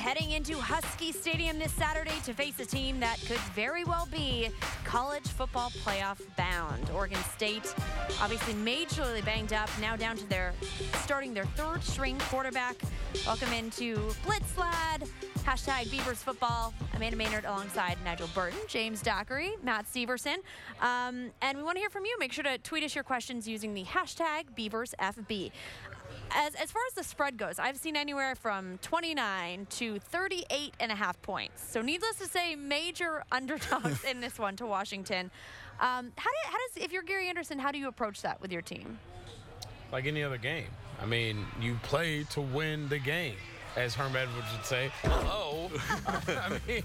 heading into Husky Stadium this Saturday to face a team that could very well be college football playoff bound. Oregon State, obviously majorly banged up, now down to starting their third string quarterback. Welcome into Blitz Lad, hashtag Beavers football. Amanda Maynard alongside Nigel Burton, James Dockery, Matt Severson. And we want to hear from you. Make sure to tweet us your questions using the hashtag BeaversFB. As far as the spread goes, I've seen anywhere from 29 to 38.5 points. So needless to say, major underdogs in this one to Washington. If you're Gary Anderson, how do you approach that with your team? Like any other game. I mean, you play to win the game, as Herm Edwards would say. Hello. I mean,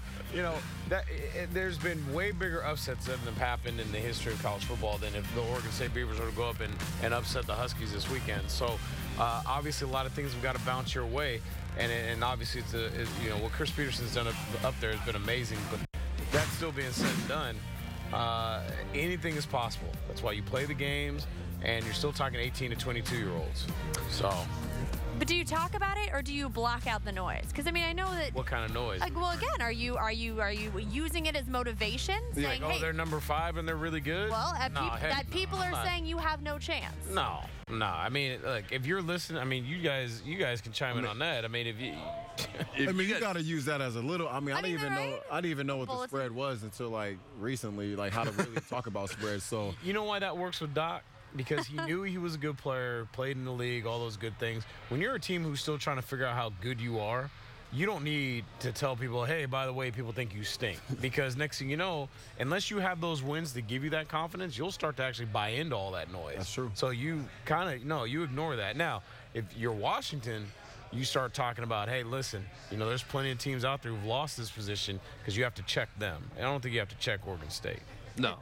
there's been way bigger upsets that have happened in the history of college football than if the Oregon State Beavers were to go up and upset the Huskies this weekend. So, obviously, a lot of things have got to bounce your way. And obviously, what Chris Peterson's done up there has been amazing. But that still being said and done, anything is possible. That's why you play the games, and you're still talking 18 to 22-year-olds. So. But do you talk about it, or do you block out the noise? Because I mean, I know that. What kind of noise? Well, again, are you using it as motivation? Yeah, saying, like, hey, they're number 5 and they're really good. Well, people are saying you have no chance. No. I mean, look, if you're listening, I mean, you guys can chime in on that. I mean, if you. you got to use that as a little. I mean, I didn't even know what Bulletin. the spread was until like recently, like how to really talk about spreads. So you know why that works with Doc? Because he knew he was a good player, played in the league, all those good things. When you're a team who's still trying to figure out how good you are, you don't need to tell people, hey, by the way, people think you stink. Because next thing you know, unless you have those wins to give you that confidence, you'll start to actually buy into all that noise. That's true. So you you ignore that. Now, if you're Washington, you start talking about, hey, listen, there's plenty of teams out there who've lost this position because you have to check them. And I don't think you have to check Oregon State. No.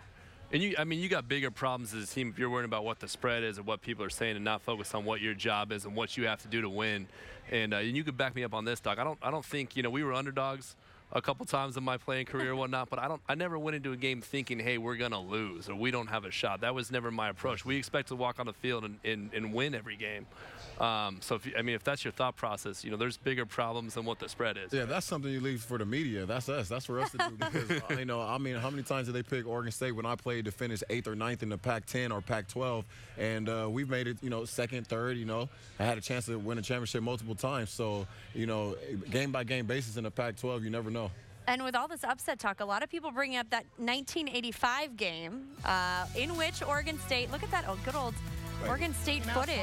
And you got bigger problems as a team if you're worrying about what the spread is or what people are saying and not focus on what your job is and what you have to do to win. And you could back me up on this, Doc. I don't think we were underdogs a couple times in my playing career or whatnot, but I never went into a game thinking, hey, we're gonna lose or we don't have a shot. That was never my approach. We expect to walk on the field and win every game. So if that's your thought process, there's bigger problems than what the spread is. Yeah, that's something you leave for the media. That's us. That's for us to do. Because how many times did they pick Oregon State when I played to finish 8th or 9th in the Pac-10 or Pac-12, and we've made it, second, third. I had a chance to win a championship multiple times. So, game by game basis in the Pac-12, you never know. And with all this upset talk, a lot of people bring up that 1985 game in which Oregon State, look at that good old Oregon State footage.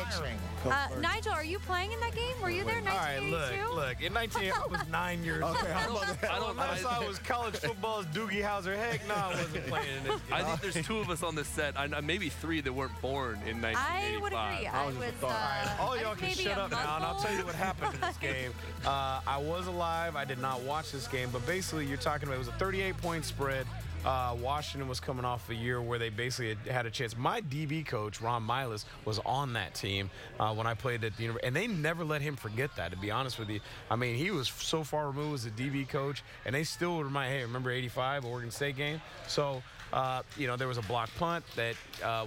Nigel, are you playing in that game? Were you there in 1982? All right, look. In 1980, I was 9 years old. Okay, I saw it was college football's Doogie Howser. Heck no, I wasn't playing in this game. I think there's 2 of us on this set, maybe 3 that weren't born in 1985. I would agree. All y'all can shut up now, and I'll tell you what happened in this game. I was alive. I did not watch this game, but basically you're talking about it was a 38-point spread. Washington was coming off a year where they basically had a chance. My DB coach, Ron Milas, was on that team when I played at the university, and they never let him forget that, to be honest with you. I mean, he was so far removed as a DB coach, and they still would remind, hey, remember 85, Oregon State game? So, there was a block punt that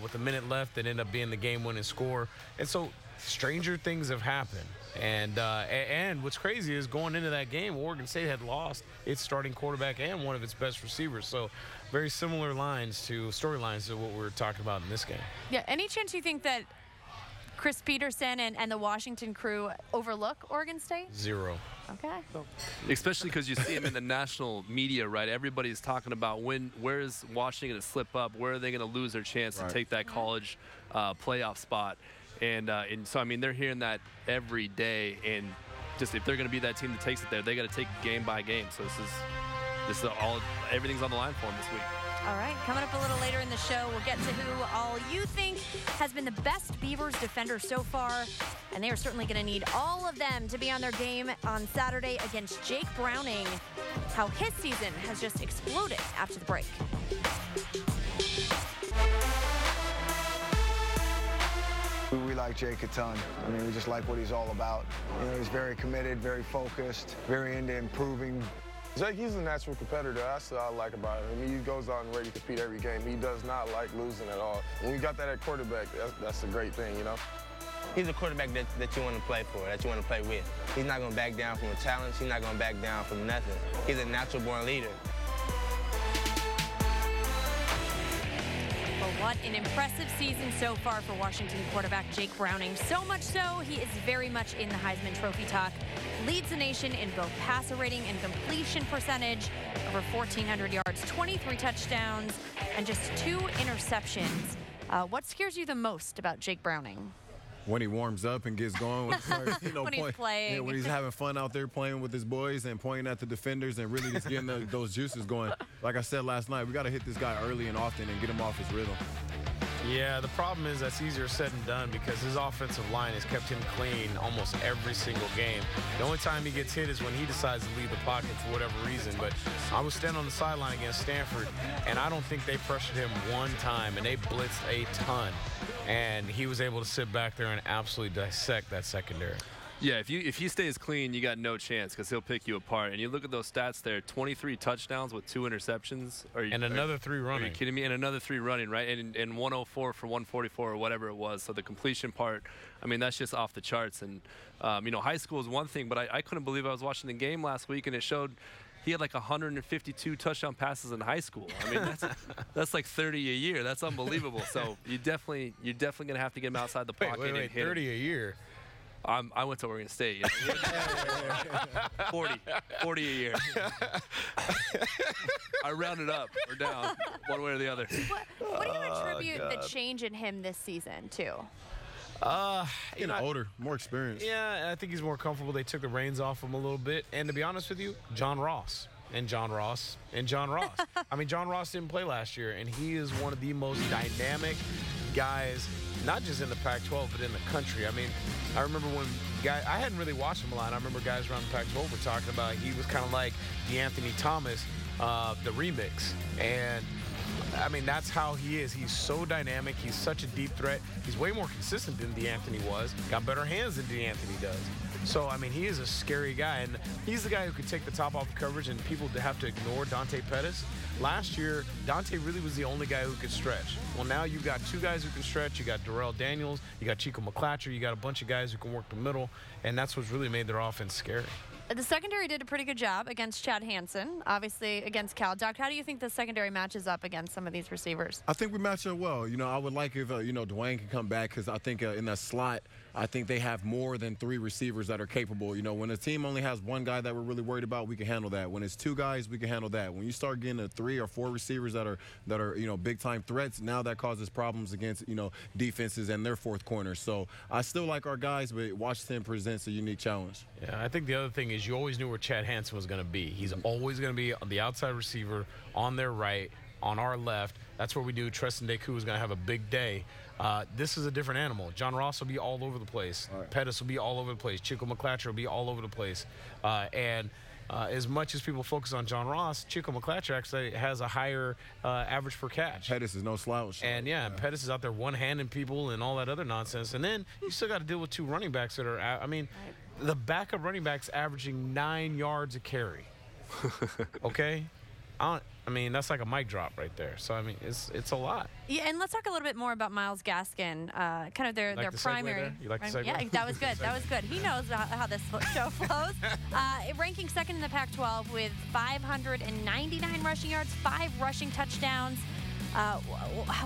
with a minute left that ended up being the game-winning score. And so stranger things have happened. And what's crazy is going into that game, Oregon State had lost its starting quarterback and one of its best receivers. So very similar storylines to what we're talking about in this game. Yeah, any chance you think that Chris Peterson and the Washington crew overlook Oregon State? 0. Okay. Especially because you see them in the national media, right? Everybody's talking about where is Washington going to slip up? Where are they going to lose their chance to take that college playoff spot? And so, I mean, they're hearing that every day. And just if they're going to be that team that takes it there, they got to take it game by game. So this is everything's on the line for them this week. All right, coming up a little later in the show, we'll get to who all you think has been the best Beavers defender so far. And they are certainly going to need all of them to be on their game on Saturday against Jake Browning. How his season has just exploded after the break. We like Jake a ton. I mean, we just like what he's all about. He's very committed, very focused, very into improving. Jake, he's a natural competitor. That's what I like about him. I mean, he goes out and ready to compete every game. He does not like losing at all. When we got that at quarterback, that's a great thing, he's a quarterback that you want to play for, that you want to play with. He's not going to back down from a challenge. He's not going to back down from nothing. He's a natural-born leader. Well, what an impressive season so far for Washington quarterback Jake Browning. So much so, he is very much in the Heisman Trophy talk. Leads the nation in both passer rating and completion percentage. Over 1,400 yards, 23 touchdowns, and just 2 interceptions. What scares you the most about Jake Browning? When he warms up and gets going, when he's playing. Yeah, when he's having fun out there playing with his boys and pointing at the defenders and really just getting those juices going. Like I said last night, we got to hit this guy early and often and get him off his rhythm. Yeah, the problem is that's easier said than done because his offensive line has kept him clean almost every single game. The only time he gets hit is when he decides to leave the pocket for whatever reason. But I was standing on the sideline against Stanford, and I don't think they pressured him one time, and they blitzed a ton. And he was able to sit back there and absolutely dissect that secondary. Yeah, if he stays clean, you got no chance because he'll pick you apart. And you look at those stats there, 23 touchdowns with 2 interceptions. And another 3 running. Are you kidding me? And another 3 running, right? And 104 for 144 or whatever it was. So the completion part, I mean, that's just off the charts. And, high school is one thing, but I couldn't believe I was watching the game last week, and it showed he had like 152 touchdown passes in high school. I mean, that's like 30 a year. That's unbelievable. So you're definitely going to have to get him outside the pocket and hit 30 a year. I went to Oregon State. You know? 40 a year. I rounded up or down, one way or the other. What do you attribute the change in him this season to? Older, more experienced. Yeah, I think he's more comfortable. They took the reins off him a little bit. And to be honest with you, John Ross. I mean, John Ross didn't play last year, and he is one of the most dynamic guys, not just in the Pac-12, but in the country. I mean, I remember when I hadn't really watched him a lot. I remember guys around the Pac-12 were talking about he was kind of like the Anthony Thomas, the remix. And I mean, that's how he is. He's so dynamic. He's such a deep threat. He's way more consistent than DeAnthony was. Got better hands than DeAnthony does. So, I mean, he is a scary guy. And he's the guy who could take the top off the coverage and people have to ignore Dante Pettis. Last year, Dante really was the only guy who could stretch. Well, now you've got 2 guys who can stretch. You got Darrell Daniels. You got Chico McClatcher. You got a bunch of guys who can work the middle. And that's what's really made their offense scary. The secondary did a pretty good job against Chad Hansen, obviously against Cal. Doc, how do you think the secondary matches up against some of these receivers? I think we match up well. I would like if, Dwayne could come back because I think in that slot, I think they have more than 3 receivers that are capable. When a team only has 1 guy that we're really worried about, we can handle that. When it's 2 guys, we can handle that. When you start getting to 3 or 4 receivers that are big-time threats, now that causes problems against, defenses and their fourth corners. So I still like our guys, but Washington presents a unique challenge. Yeah, I think the other thing is you always knew where Chad Hansen was going to be. He's always going to be the outside receiver on their right, on our left. That's where we knew Treston Deku was going to have a big day. This is a different animal. John Ross will be all over the place. Right. Pettis will be all over the place. Chico McClatcher will be all over the place. As much as people focus on John Ross, Chico McClatcher actually has a higher average per catch. Pettis is no slouch. And Pettis is out there one-handing people and all that other nonsense. And then you still got to deal with 2 running backs that are, the backup running back's averaging 9 yards a carry. Okay? That's like a mic drop right there. So, it's a lot. Yeah, and let's talk a little bit more about Myles Gaskin, kind of their primary. You like the segue? Yeah, that was good. That was good. He knows how this show flows. Ranking second in the Pac-12 with 599 rushing yards, 5 rushing touchdowns.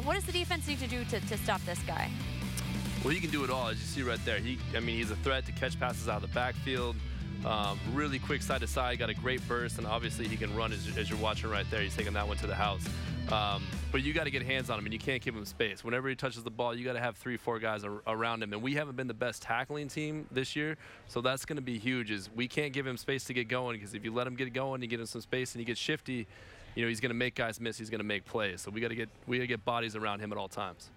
What does the defense need to do to stop this guy? Well, he can do it all, as you see right there. He's a threat to catch passes out of the backfield. Really quick side to side, got a great burst, and obviously he can run as you're watching right there. He's taking that one to the house. But you got to get hands on him, and you can't give him space. Whenever he touches the ball, you got to have 3 or 4 guys around him. And we haven't been the best tackling team this year, so that's going to be huge. Is we can't give him space to get going, because if you let him get going, you get him some space, and he gets shifty, he's going to make guys miss. He's going to make plays. So we got to get bodies around him at all times.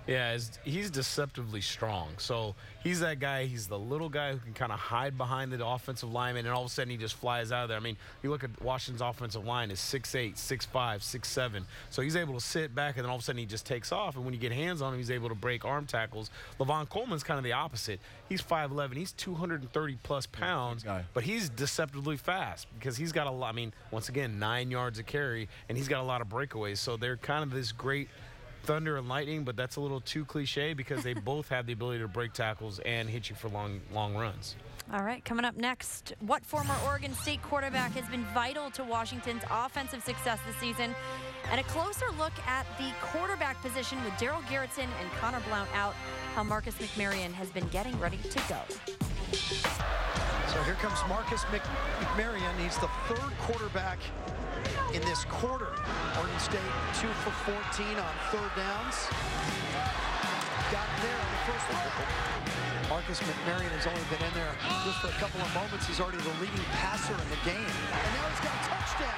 Yeah, he's deceptively strong. So he's that guy. He's the little guy who can kind of hide behind the offensive lineman, and all of a sudden he just flies out of there. You look at Washington's offensive line is 6'8", 6'5", 6'7". So he's able to sit back, and then all of a sudden he just takes off. And when you get hands on him, he's able to break arm tackles. Levon Coleman's kind of the opposite. He's 5'11". He's 230-plus pounds, but he's deceptively fast because he's got a lot. Once again, 9 yards a carry, and he's got a lot of breakaways. So they're kind of this great thunder and lightning, but that's a little too cliche because they both have the ability to break tackles and hit you for long runs. All right, coming up next, what former Oregon State quarterback has been vital to Washington's offensive success this season? And a closer look at the quarterback position with Darryl Garrettson and Connor Blount out, how Marcus McMaryion has been getting ready to go. So here comes Marcus McMaryion. He's the third quarterback in this quarter. Oregon State 2 for 14 on third downs. Got there on the first one. Marcus McMaryion has only been in there just for a couple of moments. He's already the leading passer in the game. And now he's got a touchdown.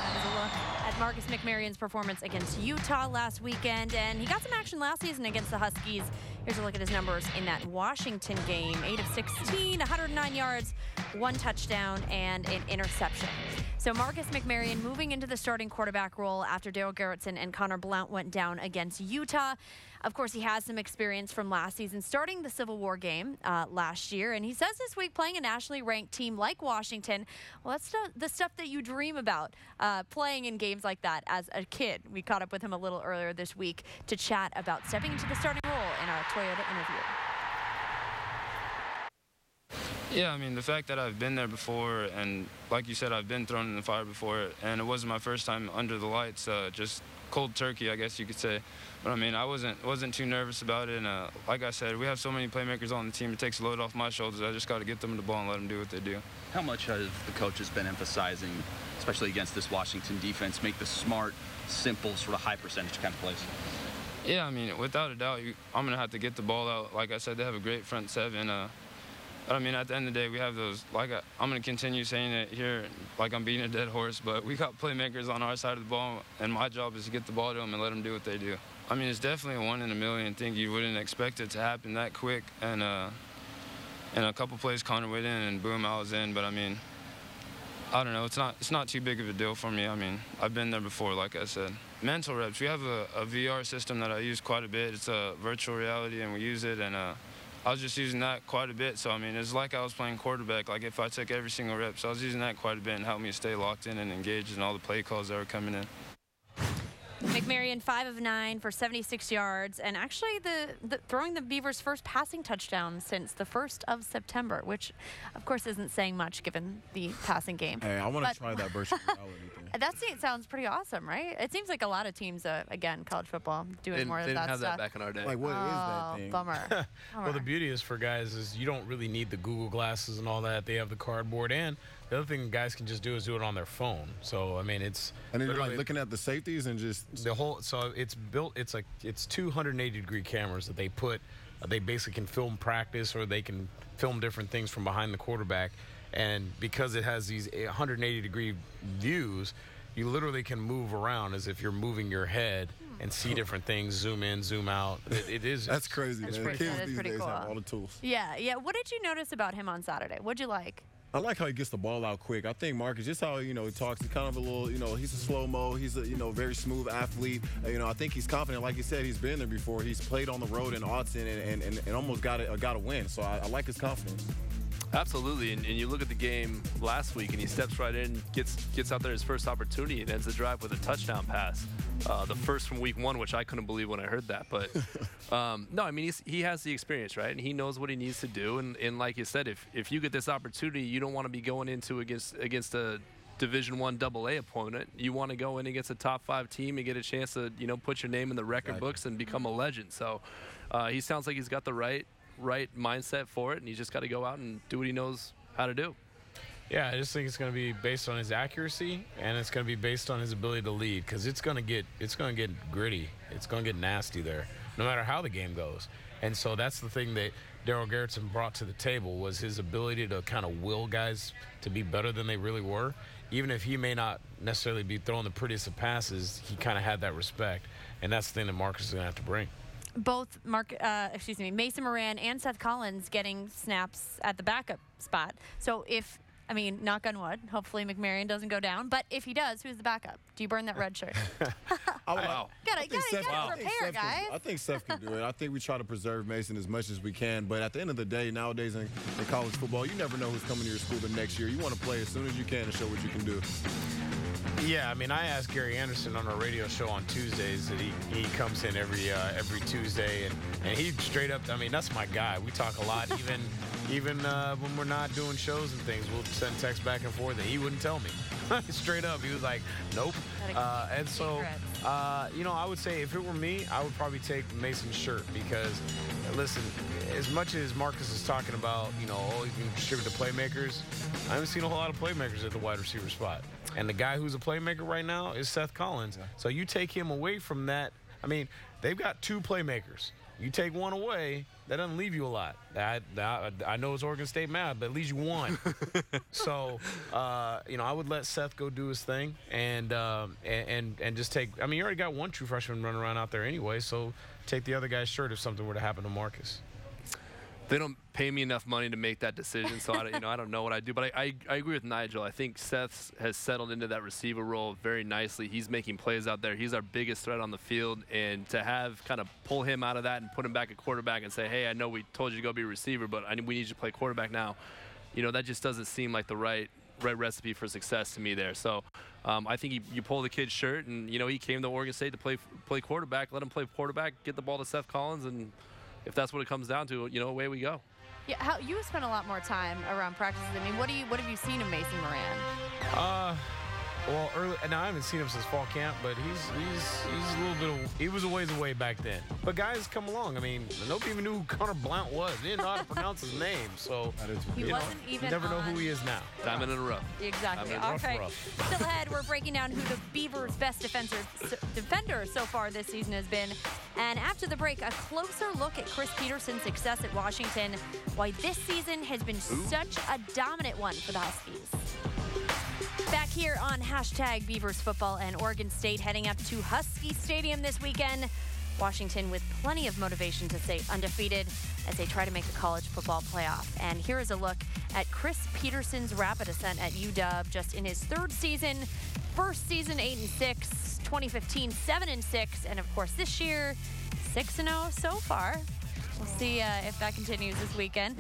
That is a look at Marcus McMarion's performance against Utah last weekend. And he got some action last season against the Huskies. Here's a look at his numbers in that Washington game. 8 of 16, 109 yards, 1 touchdown, and an interception. So Marcus McMaryion moving into the starting quarterback role after Darryl Garrettson and Connor Blount went down against Utah. Of course, he has some experience from last season, starting the Civil War game last year. And he says this week, playing a nationally ranked team like Washington, well, that's the stuff that you dream about, playing in games like that as a kid. We caught up with him a little earlier this week to chat about stepping into the starting role in our Toyota interview. Yeah, I mean, the fact that I've been there before, and like you said, I've been thrown in the fire before, and it wasn't my first time under the lights, just cold turkey, I guess you could say. But I mean, I wasn't too nervous about it, and like I said, we have so many playmakers on the team, it takes a load off my shoulders. I just got to get them the ball and let them do what they do. How much have the coaches been emphasizing, especially against this Washington defense, make the smart, simple, sort of high percentage kind of plays? Yeah, I mean, without a doubt, I'm going to have to get the ball out. Like I said, they have a great front seven. But I mean, at the end of the day, we have those, I'm going to continue saying it here like I'm beating a dead horse, but we got playmakers on our side of the ball, and my job is to get the ball to them and let them do what they do. I mean, it's definitely a 1 in a million thing. You wouldn't expect it to happen that quick, and a couple plays Connor went in, and boom, I was in. But I mean, I don't know. It's not too big of a deal for me. I mean, I've been there before, like I said. Mental reps. We have a VR system that I use quite a bit. It's a virtual reality, and we use it, and I was just using that quite a bit. So, I mean, it's like I was playing quarterback, like if I took every single rep. So I was using that quite a bit and helped me stay locked in and engaged in all the play calls that were coming in. McMaryion 5 of 9 for 76 yards, and actually throwing the Beavers' first passing touchdown since the 1st of September, which, of course, isn't saying much given the passing game. Hey, I want to try that virtual reality thing. That sounds pretty awesome, right? It seems like a lot of teams, again, college football, doing more of that stuff. They didn't have that back in our day. Like, what is that thing? Bummer. Well, the beauty is for guys is you don't really need the Google glasses and all that. They have the cardboard, and the other thing guys can just do is do it on their phone. So, I mean, it's... And then you're like looking at the safeties and just... The whole... So, it's built... It's 280-degree cameras that they put... They basically can film practice, or they can film different things from behind the quarterback. And because it has these 180-degree views, you literally can move around as if you're moving your head and see different things, zoom in, zoom out. It is... That's crazy, man. Pretty, Kids these days cool. have all the tools. Yeah. What did you notice about him on Saturday? What'd you like? I like how he gets the ball out quick. I think Marcus, just how, he talks, he's kind of a little, he's a slow-mo. He's a, very smooth athlete. I think he's confident. Like you said, he's been there before. He's played on the road in Austin and almost got a win. So I like his confidence. Absolutely, and you look at the game last week, and he steps right in, gets out there his first opportunity, and ends the drive with a touchdown pass. The first from week 1, which I couldn't believe when I heard that. But no, I mean, he has the experience, right? And he knows what he needs to do. And like you said, if you get this opportunity, you don't want to be going into against a Division I AA opponent. You want to go in against a top 5 team and get a chance to put your name in the record books and become a legend. So he sounds like he's got the right mindset for it, and he's just got to go out and do what he knows how to do. Yeah, I just think it's going to be based on his accuracy, and it's going to be based on his ability to lead, because it's going to get gritty. It's going to get nasty there, no matter how the game goes. And so that's the thing that Darryl Garrettson brought to the table, was his ability to kind of will guys to be better than they really were. Even if he may not necessarily be throwing the prettiest of passes, he kind of had that respect, and that's the thing that Marcus is going to have to bring. Both Mason Moran and Seth Collins getting snaps at the backup spot. So knock on wood, hopefully McMaryion doesn't go down. But if he does, who's the backup? Do you burn that red shirt? Wow. Gotta prepare, guys. I think Seth can do it. I think we try to preserve Mason as much as we can. But at the end of the day, nowadays in college football, you never know who's coming to your school the next year. You want to play as soon as you can and show what you can do. Yeah, I mean, I asked Gary Anderson on our radio show on Tuesdays that he comes in every Tuesday, and he straight up, I mean, that's my guy. We talk a lot, even when we're not doing shows and things, we'll send texts back and forth, and he wouldn't tell me. Straight up, he was like, nope. And so, I would say if it were me, I would probably take Mason's shirt because, listen, as much as Marcus is talking about, you can distribute the playmakers, I haven't seen a whole lot of playmakers at the wide receiver spot. And the guy who's a playmaker right now is Seth Collins. So you take him away from that. I mean, they've got 2 playmakers. You take one away, that doesn't leave you a lot. I know it's Oregon State math, but at least you won. So, I would let Seth go do his thing and just take. I mean, you already got one true freshman running around out there anyway, so take the other guy's shirt if something were to happen to Marcus. They don't pay me enough money to make that decision, so I don't know what I do. But I agree with Nigel. I think Seth has settled into that receiver role very nicely. He's making plays out there. He's our biggest threat on the field, and to have kind of pull him out of that and put him back at quarterback and say, hey, I know we told you to go be a receiver, but we need you to play quarterback now. That just doesn't seem like the right recipe for success to me there. So I think you pull the kid's shirt, and he came to Oregon State to play quarterback. Let him play quarterback, get the ball to Seth Collins, and if that's what it comes down to, away we go. Yeah, you spent a lot more time around practices. I mean, what have you seen of Mason Moran? Well, now I haven't seen him since fall camp, but he's a little bit. He was a ways away back then. But guys come along. I mean, nobody even knew who Connor Blount was. They didn't know how to pronounce his name. So he wasn't even. You never know who he is now. Diamond in the rough. Exactly. All right. Still ahead, we're breaking down who the Beavers' best defender so far this season has been. And after the break, a closer look at Chris Peterson's success at Washington. Why this season has been such a dominant one for the Huskies. Back here on #Beavers football, and Oregon State heading up to Husky Stadium this weekend. Washington with plenty of motivation to stay undefeated as they try to make the college football playoff. And here is a look at Chris Peterson's rapid ascent at UW just in his 3rd season. First season 8-6, 2015 7-6, and of course this year 6-0 so far. We'll see if that continues this weekend.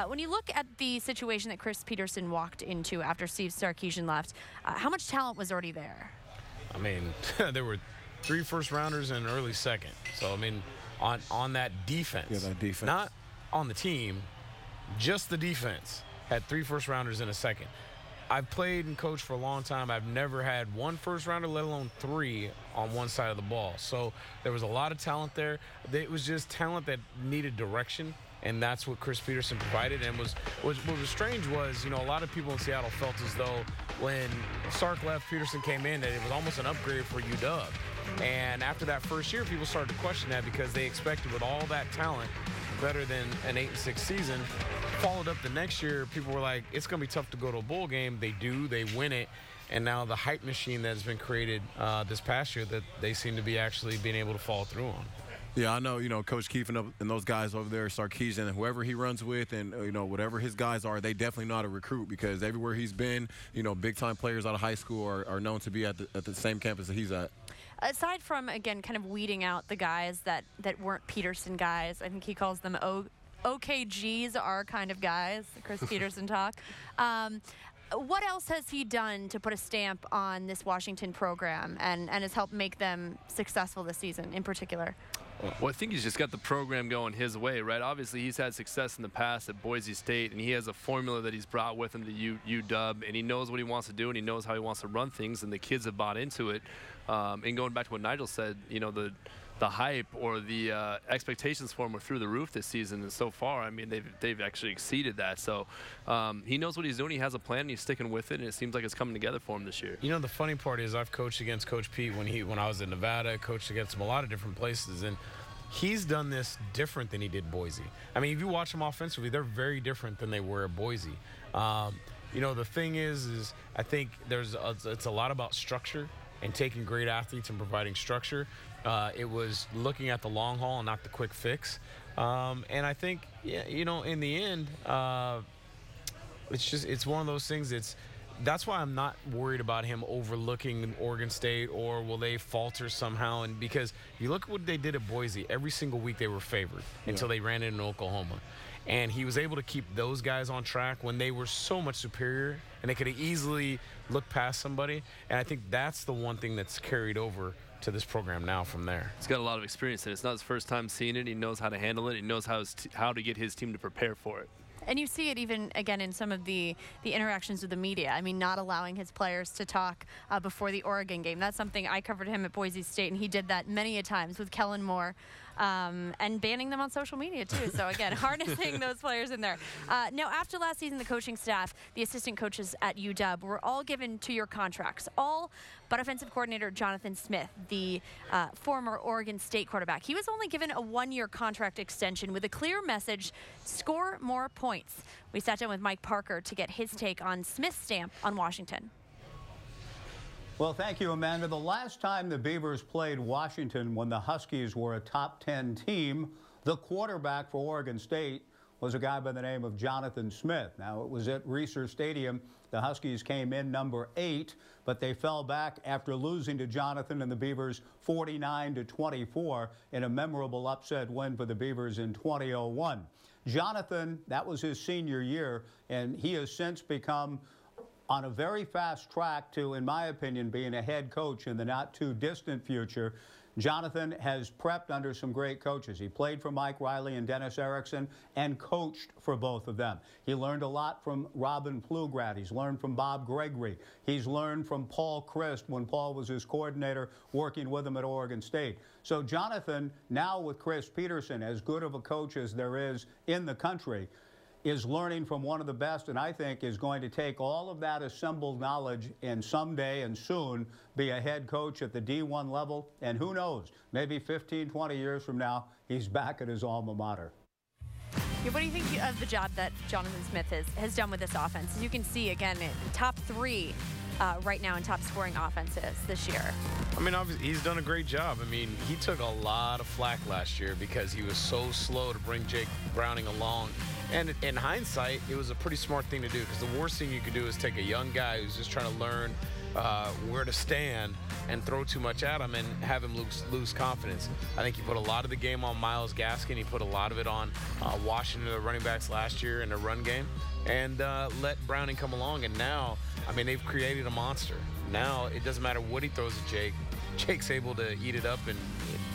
When you look at the situation that Chris Peterson walked into after Steve Sarkisian left, how much talent was already there? I mean, there were 3 first-rounders and an early second. So, I mean, on that defense. Yeah, that defense. Not on the team, just the defense had 3 first-rounders and a second. I've played and coached for a long time. I've never had 1 first-rounder, let alone 3 on one side of the ball. So there was a lot of talent there. It was just talent that needed direction, and that's what Chris Peterson provided. And what was strange was, a lot of people in Seattle felt as though when Sark left, Peterson came in, that it was almost an upgrade for UW. And after that first year, people started to question that because they expected with all that talent, better than an 8-6 season. Followed up the next year, people were like, it's going to be tough to go to a bowl game. They do, they win it. And now the hype machine that has been created this past year that they seem to be actually being able to follow through on. Yeah, I know, Coach Keefe and those guys over there, Sarkisian, and whoever he runs with and, whatever his guys are, they definitely know how to recruit because everywhere he's been, big-time players out of high school are known to be at the same campus that he's at. Aside from, again, kind of weeding out the guys that weren't Peterson guys, I think he calls them OKGs, our kind of guys, Chris Peterson talk. What else has he done to put a stamp on this Washington program and has helped make them successful this season in particular? Well, I think he's just got the program going his way, right? Obviously, he's had success in the past at Boise State, and he has a formula that he's brought with him to UW, and he knows what he wants to do, and he knows how he wants to run things, and the kids have bought into it. And going back to what Nigel said, the hype or the expectations for him were through the roof this season, and so far, I mean, they've actually exceeded that. So he knows what he's doing. He has a plan, and he's sticking with it, and it seems like it's coming together for him this year. The funny part is I've coached against Coach Pete when I was in Nevada, coached against him a lot of different places, and he's done this different than he did Boise. I mean, if you watch them offensively, they're very different than they were at Boise. The thing is I think it's a lot about structure and taking great athletes and providing structure. It was looking at the long haul and not the quick fix. And I think, in the end, it's one of those things that's why I'm not worried about him overlooking Oregon State or will they falter somehow. And because you look at what they did at Boise, every single week they were favored until they ran into Oklahoma. And he was able to keep those guys on track when they were so much superior, and they could have easily looked past somebody. And I think that's the one thing that's carried over to this program now from there. He's got a lot of experience in it. It's not his first time seeing it. He knows how to handle it. He knows how to get his team to prepare for it. And you see it even, again, in some of the interactions with the media. I mean, not allowing his players to talk before the Oregon game. That's something I covered him at Boise State, and he did that many a times with Kellen Moore. And banning them on social media, too. So, again, harnessing those players in there. Now, after last season, the coaching staff, the assistant coaches at UW, were all given 2-year contracts. All but offensive coordinator Jonathan Smith, the former Oregon State quarterback. He was only given a 1-year contract extension with a clear message: score more points. We sat down with Mike Parker to get his take on Smith's stamp on Washington. Well, thank you, Amanda. The last time the Beavers played Washington, when the Huskies were a top 10 team, the quarterback for Oregon State was a guy by the name of Jonathan Smith. Now, it was at Reser Stadium. The Huskies came in number 8, but they fell back after losing to Jonathan and the Beavers 49-24 in a memorable upset win for the Beavers in 2001. Jonathan, that was his senior year, and he has since become on a very fast track to, in my opinion, being a head coach in the not-too-distant future. Jonathan has prepped under some great coaches. He played for Mike Riley and Dennis Erickson and coached for both of them. He learned a lot from Robin Pflugrad. He's learned from Bob Gregory. He's learned from Paul Christ when Paul was his coordinator working with him at Oregon State. So Jonathan, now with Chris Peterson, as good of a coach as there is in the country, is learning from one of the best, and I think is going to take all of that assembled knowledge and someday and soon be a head coach at the D1 level. And who knows, maybe 15, 20 years from now, he's back at his alma mater. Yeah, what do you think of the job that Jonathan Smith has done with this offense? As you can see, again, top 3 right now in top scoring offenses this year. I mean, obviously, he's done a great job. I mean, he took a lot of flack last year because he was so slow to bring Jake Browning along. And in hindsight, it was a pretty smart thing to do, because the worst thing you could do is take a young guy who's just trying to learn where to stand and throw too much at him and have him lose confidence. I think he put a lot of the game on Myles Gaskin. He put a lot of it on Washington, the running backs last year in the run game, and let Browning come along. And now, I mean, they've created a monster. Now it doesn't matter what he throws at Jake. Jake's able to eat it up, and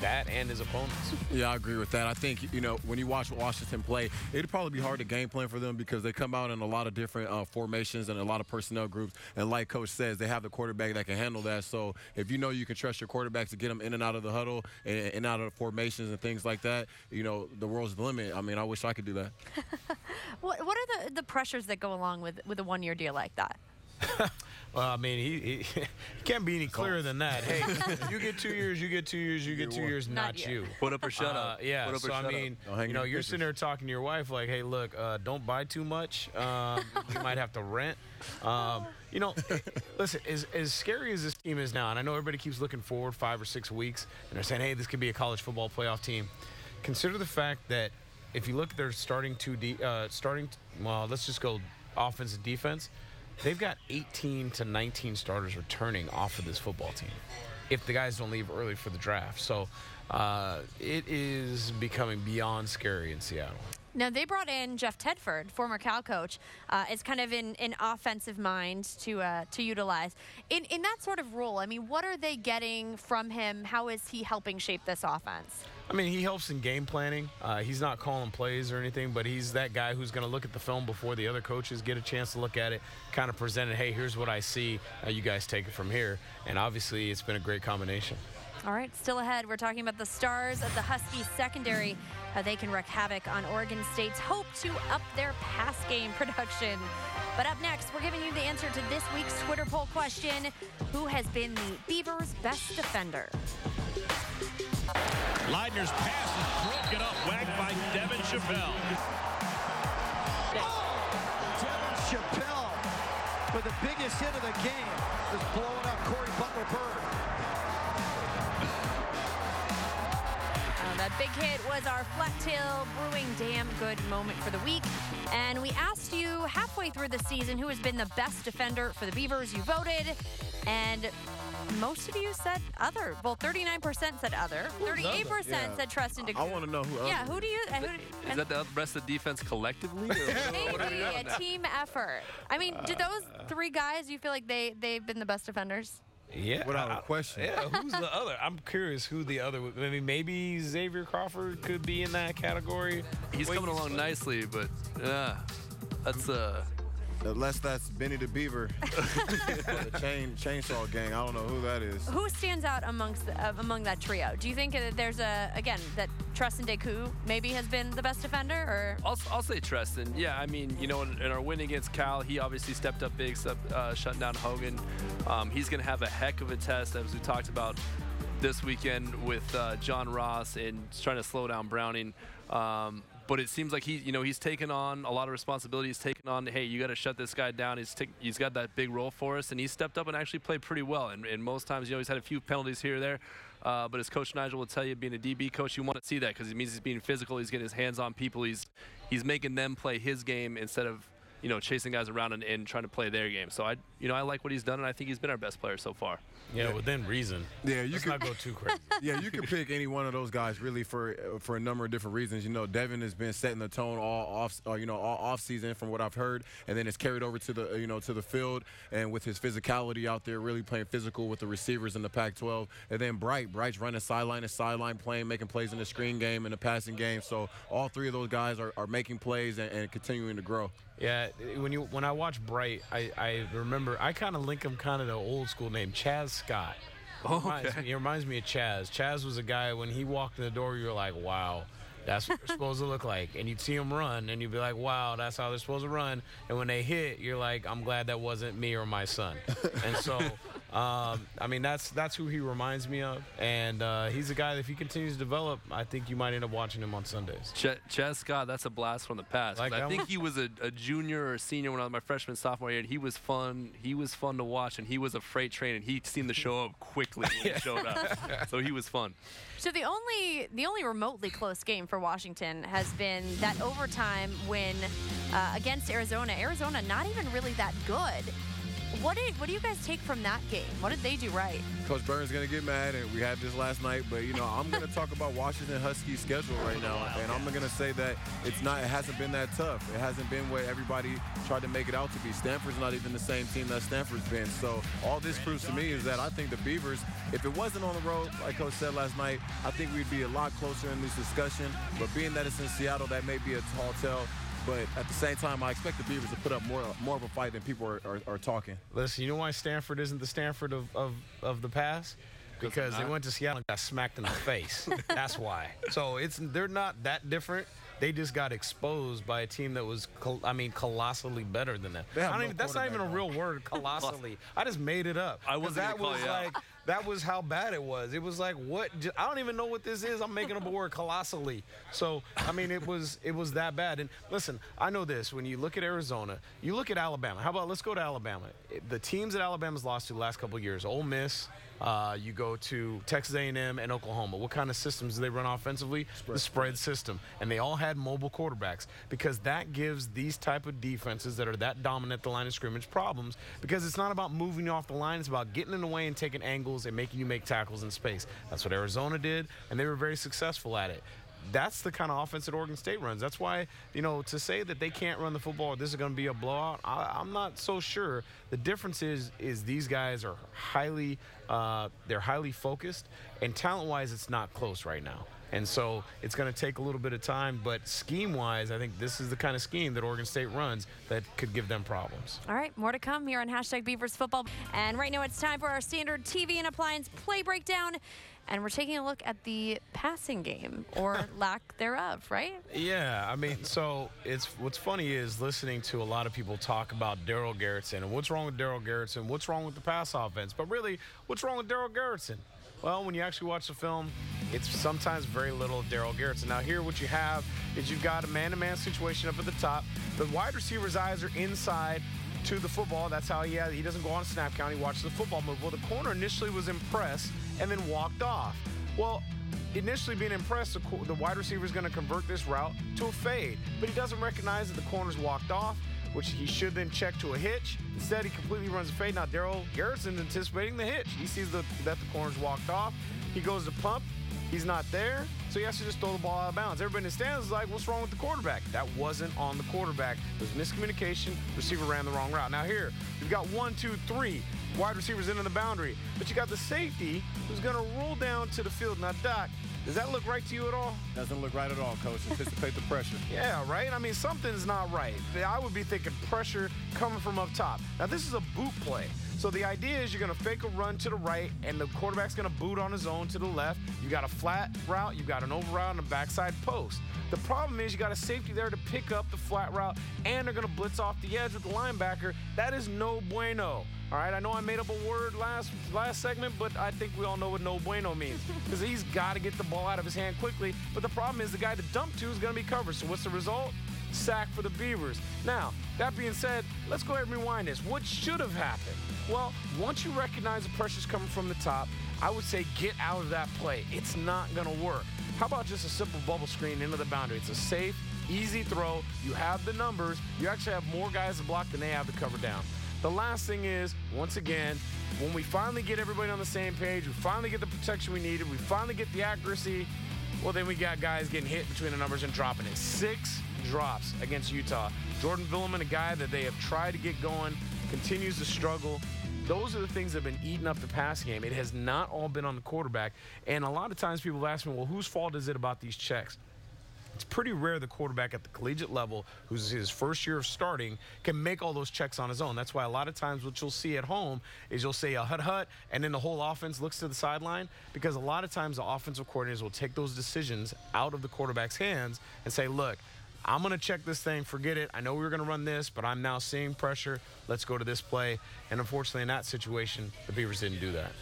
that and his opponents. Yeah, I agree with that. I think, you know, when you watch Washington play, it'd probably be hard to game plan for them because they come out in a lot of different formations and a lot of personnel groups. And like Coach says, they have the quarterback that can handle that. So if you know you can trust your quarterback to get them in and out of the huddle and out of the formations and things like that, you know, the world's the limit. I mean, I wish I could do that. What are the pressures that go along with a one-year deal like that? Well, I mean, he can't be any clearer than that. Hey, you get 2 years, you get 2 years, you get 2 years, not you. Put up or shut up. Yeah, Put up so or I shut mean, up. you know, you're sitting there talking to your wife like, hey, look, don't buy too much. You might have to rent. You know, listen, as scary as this team is now, and I know everybody keeps looking forward 5 or 6 weeks, and they're saying, hey, this could be a college football playoff team. Consider the fact that if you look at their well, let's just go offense and defense. They've got 18 to 19 starters returning off of this football team if the guys don't leave early for the draft. So it is becoming beyond scary in Seattle. Now, they brought in Jeff Tedford, former Cal coach, as kind of an offensive mind to utilize. In that sort of role, I mean, what are they getting from him? How is he helping shape this offense? I mean, he helps in game planning. He's not calling plays or anything, but he's that guy who's going to look at the film before the other coaches get a chance to look at it, kind of present it, hey, here's what I see. You guys take it from here. And obviously, it's been a great combination. All right, still ahead, we're talking about the stars of the Huskies secondary, how they can wreak havoc on Oregon State's hope to up their pass game production. But up next, we're giving you the answer to this week's Twitter poll question: who has been the Beavers' best defender? Leidner's pass is broken up, wagged by Devin Chappelle. Oh, Devin Chappelle with the biggest hit of the game, just blowing up Corey Butler-Bird. That big hit was our Flat Tail Brewing Damn Good moment for the week. And we asked you halfway through the season who has been the best defender for the Beavers. You voted. And most of you said other. Well, 39% said other. 38% said Tristan DeCoo. I want to know who. Yeah, who do you? Is that the rest of the defense collectively? Maybe a team effort. I mean, do those three guys, you feel like they've been the best defenders? Yeah, without a question. Yeah, who's the other? I'm curious who the other. I mean, maybe Xavier Crawford could be in that category. He's coming along nicely, but that's Unless that's Benny the Beaver, the chainsaw gang. I don't know who that is. Who stands out among that trio? Do you think that there's that Tristan DeCoo maybe has been the best defender, or? I'll say Tristan. Yeah, I mean, in our win against Cal, he obviously stepped up big, shutting down Hogan. He's going to have a heck of a test, as we talked about this weekend with John Ross and trying to slow down Browning. But it seems like he's taken on a lot of responsibility. He's taken on, hey, you got to shut this guy down. He's got that big role for us, and he stepped up and actually played pretty well. And most times, he's had a few penalties here or there. But as Coach Nigel will tell you, being a DB coach, you want to see that because it means he's being physical. He's getting his hands on people. He's making them play his game instead of chasing guys around and trying to play their game. So I like what he's done, and I think he's been our best player so far. Yeah, within reason. Yeah, you Let's can not go too crazy. Yeah, you can pick any one of those guys really for a number of different reasons. Devin has been setting the tone all off season from what I've heard, and then it's carried over to the to the field, and with his physicality out there, really playing physical with the receivers in the Pac-12. And then Bright's running sideline to sideline, playing, making plays in the screen game and the passing game. So all three of those guys are making plays and continuing to grow. Yeah, when I watch Bright, I remember I kind of link him kind of to an old school name, Chaz Scott. It reminds me of Chaz. Chaz was a guy, when he walked in the door, you were like, wow, that's what they're supposed to look like. And you'd see him run, and you'd be like, wow, that's how they're supposed to run. And when they hit, you're like, I'm glad that wasn't me or my son. And so, I mean, that's who he reminds me of. And he's a guy that if he continues to develop, I think you might end up watching him on Sundays. Chaz Scott, that's a blast from the past. I think he was a junior or senior when I was my freshman, sophomore year, and he was fun. He was fun to watch, and he was a freight train, and he seemed to show up quickly when he showed up. So he was fun. So the only remotely close game for Washington has been that overtime win against Arizona. Arizona not even really that good. What do you guys take from that game? What did they do right? Coach Burns is going to get mad, and we had this last night, but, I'm going to talk about Washington Huskies' schedule right now, and I'm going to say that it hasn't been that tough. It hasn't been what everybody tried to make it out to be. Stanford's not even the same team that Stanford's been. So all this proves to me is that I think the Beavers, if it wasn't on the road, like Coach said last night, I think we'd be a lot closer in this discussion. But being that it's in Seattle, that may be a tall tale. But at the same time, I expect the Beavers to put up more of a fight than people are talking. Listen, you know why Stanford isn't the Stanford of the past? Because they went to Seattle and got smacked in the face. That's why. So they're not that different. They just got exposed by a team that was, colossally better than them. That's not even a real word, colossally. I just made it up. That was how bad it was. It was like, what? I don't even know what this is. I'm making up a word, colossally. So, it was that bad. And listen, I know this. When you look at Arizona, you look at Alabama. How about let's go to Alabama. The teams that Alabama's lost to the last couple of years, Ole Miss, you go to Texas A&M and Oklahoma. What kind of systems do they run offensively? The spread system. And they all had mobile quarterbacks because that gives these type of defenses that are that dominant at the line of scrimmage problems because it's not about moving you off the line. It's about getting in the way and taking angles and making you make tackles in space. That's what Arizona did, and they were very successful at it. That's the kind of offense that Oregon State runs. That's why, to say that they can't run the football, this is going to be a blowout, I'm not so sure. The difference is these guys are highly focused, and talent-wise, it's not close right now. And so it's going to take a little bit of time, but scheme-wise, I think this is the kind of scheme that Oregon State runs that could give them problems. All right, more to come here on #Beavers Football. And right now it's time for our standard TV and appliance play breakdown. And we're taking a look at the passing game, or lack thereof, right? Yeah, so what's funny is listening to a lot of people talk about Darryl Garretson and what's wrong with Darryl Garretson, what's wrong with the pass offense. But really, what's wrong with Darryl Garretson? Well, when you actually watch the film, it's sometimes very little of Darryl Garretson. Now here what you have is you've got a man-to-man situation up at the top. The wide receiver's eyes are inside to the football. That's how he doesn't go on a snap count. He watches the football move. Well, the corner initially was impressed and then walked off. Well, initially being impressed, the wide receiver is going to convert this route to a fade, but he doesn't recognize that the corner's walked off. which he should then check to a hitch. Instead, he completely runs a fade. Now, Daryl Garrison's anticipating the hitch. He sees that the corner's walked off. He goes to pump. He's not there, so he has to just throw the ball out of bounds. Everybody in the stands is like, what's wrong with the quarterback? That wasn't on the quarterback. It was miscommunication. Receiver ran the wrong route. Now here, you've got 1, 2, 3 wide receivers into the boundary, but you got the safety who's going to roll down to the field. Now, Doc, does that look right to you at all? Doesn't look right at all, Coach. Anticipate the pressure. Yeah, right? I mean, something's not right. I would be thinking pressure coming from up top. Now, this is a boot play. So the idea is you're going to fake a run to the right, and the quarterback's going to boot on his own to the left. You got a flat route, you got an over route, and a backside post. The problem is you got a safety there to pick up the flat route, and they're going to blitz off the edge with the linebacker. That is no bueno. All right, I know I made up a word last segment, but I think we all know what no bueno means because he's got to get the ball out of his hand quickly. But the problem is the guy to dump to is going to be covered. So what's the result? Sack for the Beavers. Now, that being said, let's go ahead and rewind this. What should have happened? Well, once you recognize the pressure's coming from the top, I would say get out of that play. It's not going to work. How about just a simple bubble screen into the boundary? It's a safe, easy throw. You have the numbers. You actually have more guys to block than they have to cover down. The last thing is, once again, when we finally get everybody on the same page, we finally get the protection we needed, we finally get the accuracy, well, then we got guys getting hit between the numbers and dropping it. 6 drops against Utah. Jordan Villeman, a guy that they have tried to get going, continues to struggle. Those are the things that have been eating up the pass game. It has not all been on the quarterback. And a lot of times people ask me, well, whose fault is it about these checks? It's pretty rare the quarterback at the collegiate level, who's his first year of starting, can make all those checks on his own. That's why a lot of times what you'll see at home is you'll say a hut, and then the whole offense looks to the sideline, because a lot of times the offensive coordinators will take those decisions out of the quarterback's hands and say, look, I'm going to check this thing, forget it. I know we were going to run this, but I'm now seeing pressure. Let's go to this play. And unfortunately, in that situation, the Beavers didn't do that.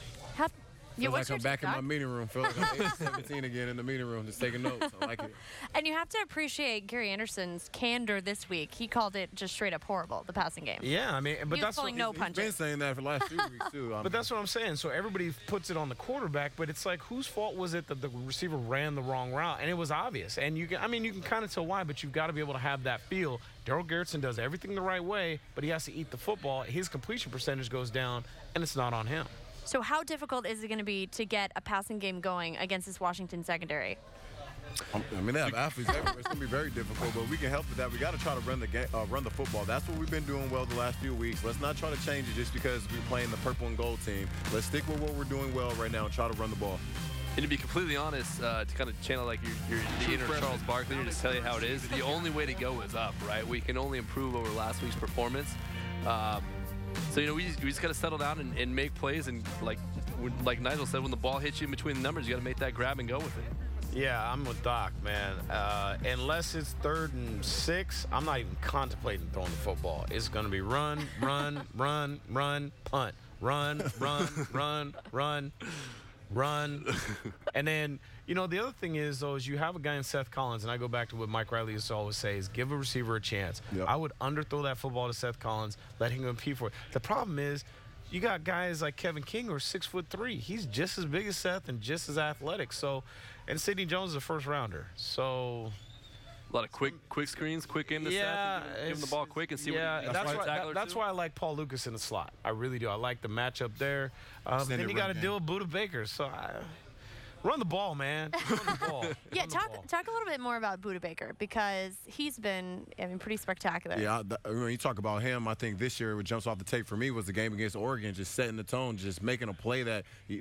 Feels like I'm back in my meeting room. Feel like I'm 17 again in the meeting room, just taking notes. I like it. And you have to appreciate Gary Anderson's candor this week. He called it just straight up horrible, the passing game. Yeah, I mean, but that's pulling no punches. He's been saying that for the last 2 weeks too. But that's what I'm saying. So everybody puts it on the quarterback, but it's like, whose fault was it that the receiver ran the wrong route? And it was obvious. And you can kind of tell why, but you've got to be able to have that feel. Daryl Garrison does everything the right way, but he has to eat the football. His completion percentage goes down, and it's not on him. So how difficult is it going to be to get a passing game going against this Washington secondary? I mean, they have athletes everywhere. It's going to be very difficult, but we can help with that. We got to try to run the football. That's what we've been doing well the last few weeks. Let's not try to change it just because we're playing the purple and gold team. Let's stick with what we're doing well right now and try to run the ball. And to be completely honest, to kind of channel like the inner Charles Barkley and just tell you how it is, the only way to go is up, right? We can only improve over last week's performance. So, we just got to settle down and make plays. And like Nigel said, when the ball hits you in between the numbers, you got to make that grab and go with it. Yeah, I'm with Doc, man. Unless it's 3rd and 6, I'm not even contemplating throwing the football. It's going to be run, run, run, run, punt. Run, run, run, run, run. And then, the other thing is, though, is you have a guy in Seth Collins, and I go back to what Mike Riley used to always say, is give a receiver a chance. Yep. I would underthrow that football to Seth Collins, let him compete for it. The problem is, you got guys like Kevin King who are 6'3". He's just as big as Seth and just as athletic. So, and Sidney Jones is a first-rounder. So a lot of quick screens, quick into Seth. Give him the ball quick and see what he can that's why I like Paul Lucas in the slot. I really do. I like the matchup there. Then you got to deal with Budda Baker. So run the ball, man. Run the ball. Yeah, talk a little bit more about Budda Baker, because he's been, pretty spectacular. Yeah, when you talk about him, I think this year what jumps off the tape for me was the game against Oregon, just setting the tone, just making a play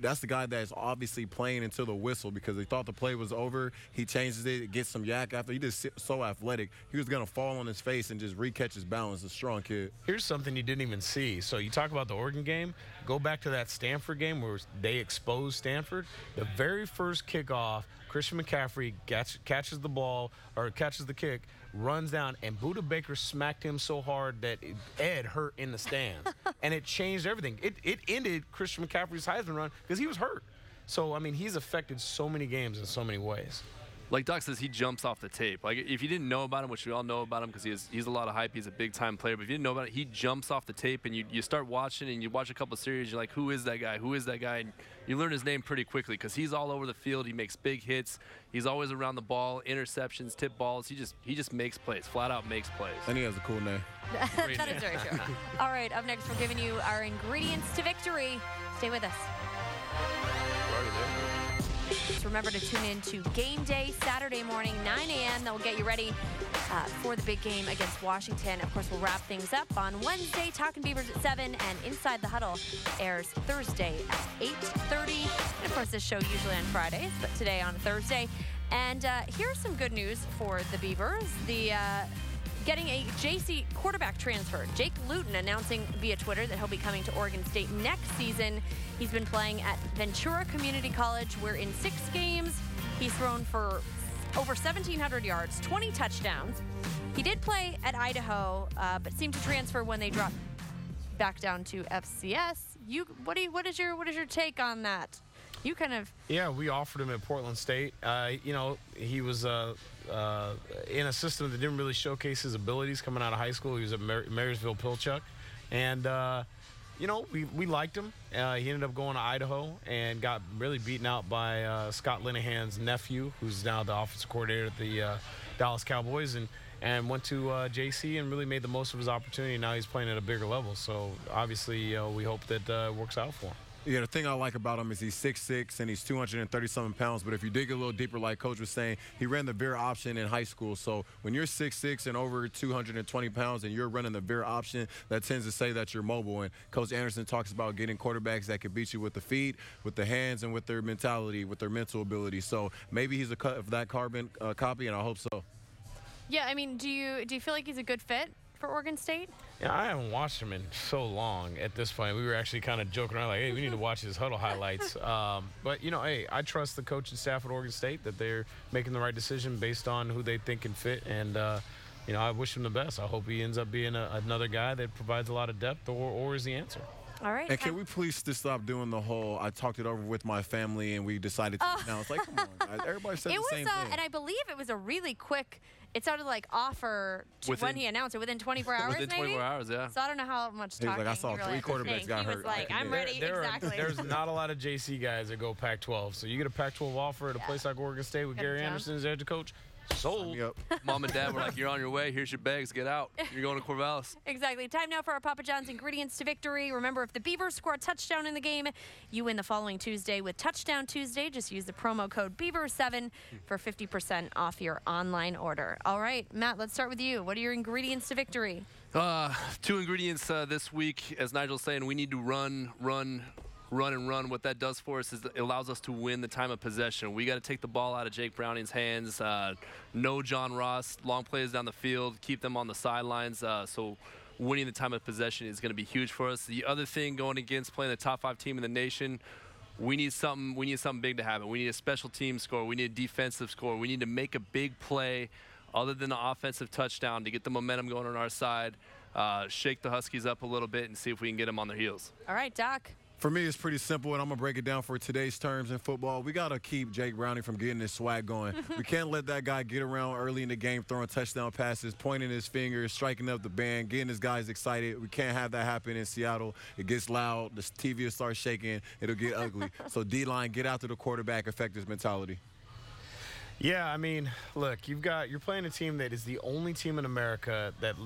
that's the guy that's obviously playing until the whistle, because he thought the play was over. He changes it, gets some yak after. He just so athletic. He was going to fall on his face and just re-catch his balance. A strong kid. Here's something you didn't even see. So you talk about the Oregon game. Go back to that Stanford game where they exposed Stanford. The very first kickoff, Christian McCaffrey catches the ball, or catches the kick, runs down, and Budda Baker smacked him so hard that Ed hurt in the stands. And it changed everything. It ended Christian McCaffrey's Heisman run because he was hurt. So, he's affected so many games in so many ways. Like Doc says, he jumps off the tape. Like, if you didn't know about him, which we all know about him because he's a lot of hype, he's a big-time player, but if you didn't know about it, he jumps off the tape, and you start watching, and you watch a couple of series, you're like, who is that guy? Who is that guy? And you learn his name pretty quickly because he's all over the field. He makes big hits. He's always around the ball, interceptions, tip balls. He just makes plays, flat out makes plays. And he has a cool name. That is very true. All right, up next, we're giving you our ingredients to victory. Stay with us. So remember to tune in to Game Day Saturday morning, 9 a.m. That will get you ready for the big game against Washington. Of course, we'll wrap things up on Wednesday, Talking Beavers at 7, and Inside the Huddle airs Thursday at 8:30. And of course, this show usually on Fridays, but today on Thursday. And here's some good news for the Beavers. Getting a JC quarterback transfer. Jake Luton announcing via Twitter that he'll be coming to Oregon State next season. He's been playing at Ventura Community College, where in 6 games, he's thrown for over 1,700 yards, 20 touchdowns. He did play at Idaho, but seemed to transfer when they dropped back down to FCS. What is your take on that? You kind of... Yeah, we offered him at Portland State. He was in a system that didn't really showcase his abilities coming out of high school. He was at Marysville Pilchuck. And, we liked him. He ended up going to Idaho and got really beaten out by Scott Linehan's nephew, who's now the offensive coordinator at the Dallas Cowboys, and went to JC and really made the most of his opportunity. Now he's playing at a bigger level. So, obviously, we hope that works out for him. Yeah, the thing I like about him is he's 6'6" and he's 230-something pounds. But if you dig a little deeper, like Coach was saying, he ran the veer option in high school. So when you're 6'6" and over 220 pounds and you're running the veer option, that tends to say that you're mobile. And Coach Anderson talks about getting quarterbacks that can beat you with the feet, with the hands, and with their mentality, with their mental ability. So maybe he's a cut of that carbon copy, and I hope so. Yeah, I mean, do you feel like he's a good fit for Oregon State? Yeah, I haven't watched him in so long at this point. We were actually kind of joking around like, hey, we need to watch his huddle highlights. But, hey, I trust the coaching staff at Oregon State that they're making the right decision based on who they think can fit. And, I wish him the best. I hope he ends up being another guy that provides a lot of depth or is the answer. All right. And can we please just stop doing the whole, I talked it over with my family and we decided to now. It's like, come on, guys. Everybody said the same thing. And I believe it was a really quick, it sounded like offer when he announced it, within 24 hours Within 24 hours, yeah. So I don't know how much talking. He was like, I saw 3 quarterbacks got hurt. He was like, I'm ready, exactly. There's not a lot of JC guys that go Pac-12. So you get a Pac-12 offer at a place like Oregon State with Gary Anderson as head coach. Sold. Mom and Dad were like, you're on your way. Here's your bags. Get out. You're going to Corvallis. Exactly. Time now for our Papa John's ingredients to victory. Remember, if the Beavers score a touchdown in the game, you win the following Tuesday with Touchdown Tuesday. Just use the promo code Beavers7 for 50% off your online order. All right, Matt, let's start with you. What are your ingredients to victory? 2 ingredients this week. As Nigel's saying, we need to run. What that does for us is it allows us to win the time of possession. We got to take the ball out of Jake Browning's hands. No John Ross, long plays down the field, keep them on the sidelines. So winning the time of possession is going to be huge for us. The other thing going against playing the top 5 team in the nation, we need something big to happen. We need a special team score. We need a defensive score. We need to make a big play other than the offensive touchdown to get the momentum going on our side, shake the Huskies up a little bit and see if we can get them on their heels. All right, Doc. For me, it's pretty simple, and I'm going to break it down for today's terms in football. We got to keep Jake Browning from getting his swag going. We can't let that guy get around early in the game, throwing touchdown passes, pointing his fingers, striking up the band, getting his guys excited. We can't have that happen in Seattle. It gets loud. The TV will start shaking. It'll get ugly. So, D-line, get out to the quarterback, affect his mentality. Yeah, I mean, look, you're playing a team that is the only team in America that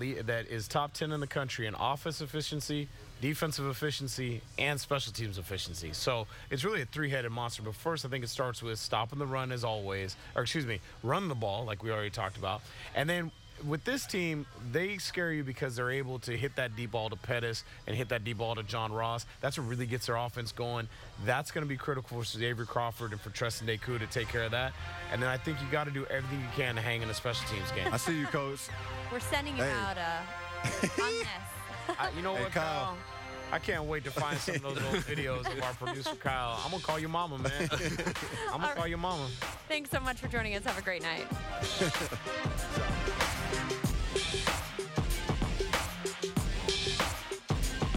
is top 10 in the country in offense efficiency, defensive efficiency, and special teams efficiency. So it's really a 3-headed monster. But first, I think it starts with stopping the run as always, run the ball like we already talked about, and then with this team, they scare you because they're able to hit that deep ball to Pettis and hit that deep ball to John Ross. That's what really gets their offense going. That's going to be critical for Xavier Crawford and for Treston Deku to take care of that. And then I think you got to do everything you can to hang in a special teams game. I see you, Coach. We're sending you out on this. You know what, Kyle? I can't wait to find some of those old videos of our producer, Kyle. I'm going to call your mama, man. I'm going to call your mama. Thanks so much for joining us. Have a great night.